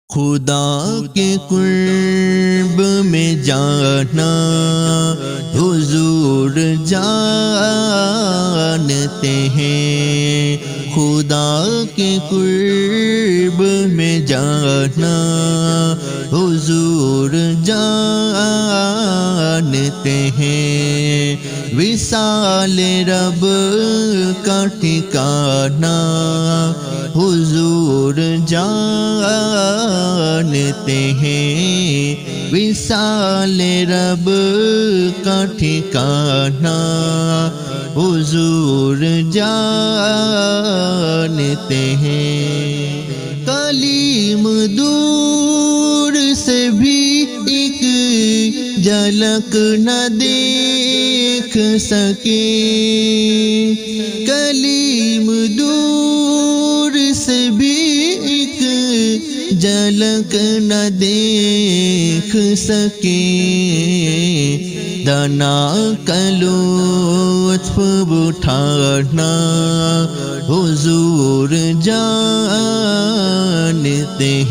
خدا کے قرب میں جانا حضور جانتے ہیں، خدا کے قرب میں جانا حضور جانتے ہیں، وصال رب کا ٹھکانہ حضور جانتے ہیں، وصال رب کا ٹھکانہ حضور جانتے ہیں۔ کلیم دور سے بھی ایک جھلک نہ دیکھ سکے، کلیم دور سے بھی ایک جھلک نہ دیکھ سکے، دنا کا لطف اٹھانا حضور جانتے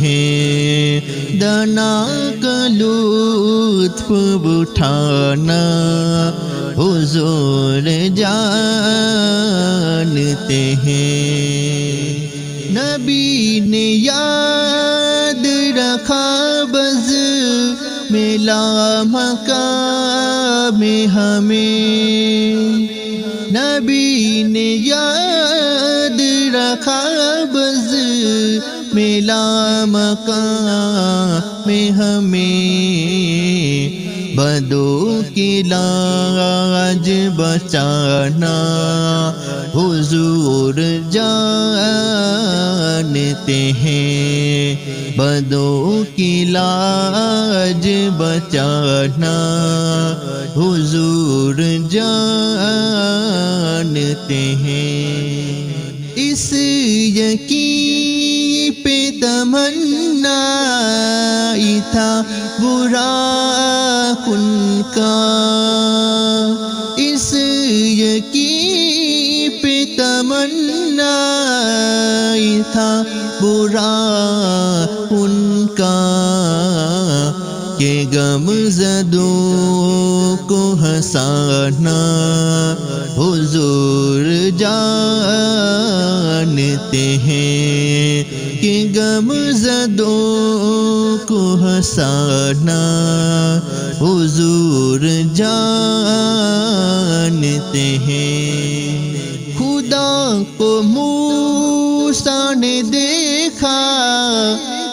ہیں، دنا کا لطف اٹھانا حضور جانتے ہیں۔ نبی نے یاد رکھا بز ملا مقام ہمیں، نبی نے یاد رکھا بز ملا مقام ہمیں، بدوں کی لاج بچانا حضور جانتے ہیں، بدوں کی لاج بچانا حضور جانتے ہیں۔ اس یقین پہ تمنا تھا برا ان کا، اس یقین پہ تمنا تھا برا ان کا، کہ غم زدوں کو ہنسانا حضور جانتے ہیں، کہ غم زدوں کو ہنسانا حضور جانتے ہیں۔ خدا کو موسیٰ نے دیکھا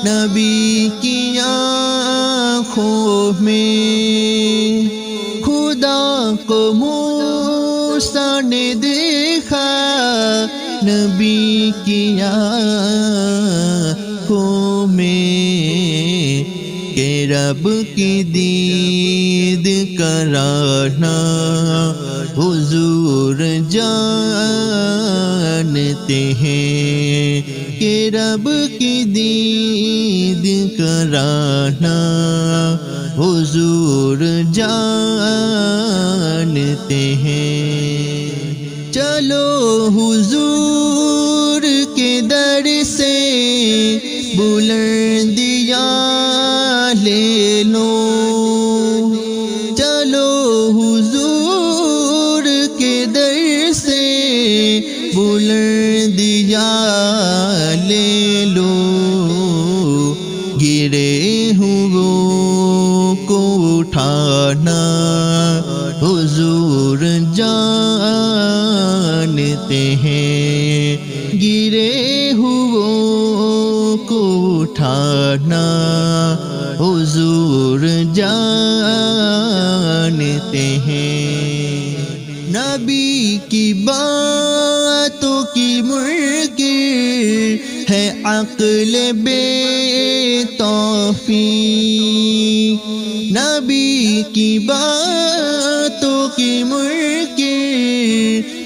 نبی کی آنکھوں میں، خدا کو موسیٰ نے دیکھا نبی کی آنکھوں میں، کہ رب کی دید کرانا حضور جانتے ہیں، کہ رب کی دید کرانا حضور جانتے ہیں۔ چلو حضور کے در سے بلندیاں لے لو، چلو حضور کے در سے بلندیاں لے لو، گرے ہوئوں کو اٹھانا حضور جانتے ہیں، گرے ہوئوں کو اٹھانا حضور جانتے ہیں۔ نبی کی باتوں کی منکر ہے عقل بے توفیق، نبی کی باتوں کی منکر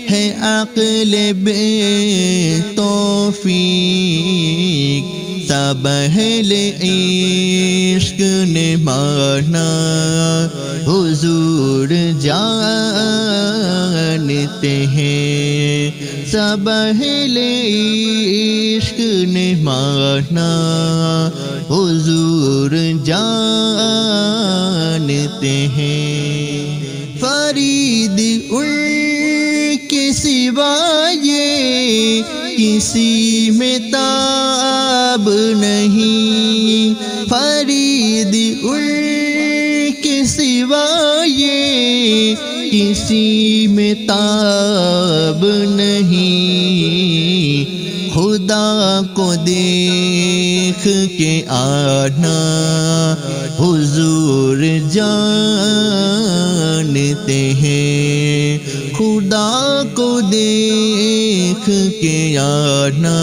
ہے عقل بے توفیق، سب اہل عشق نے مانا حضور جانتے ہیں، سب اہل عشق نے مانا حضور جانتے ہیں فرید ان کے سوا یہ کسی میں تاب نہیں فرید ان کے سوا یہ کسی میں تاب نہیں خدا کو دیکھ کے آنا حضور جانتے ہیں خدا کو دیکھ کے آنا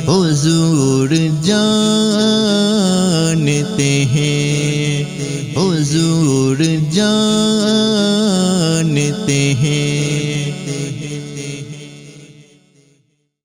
حضور جانتے ہیں حضور جانتے ہیں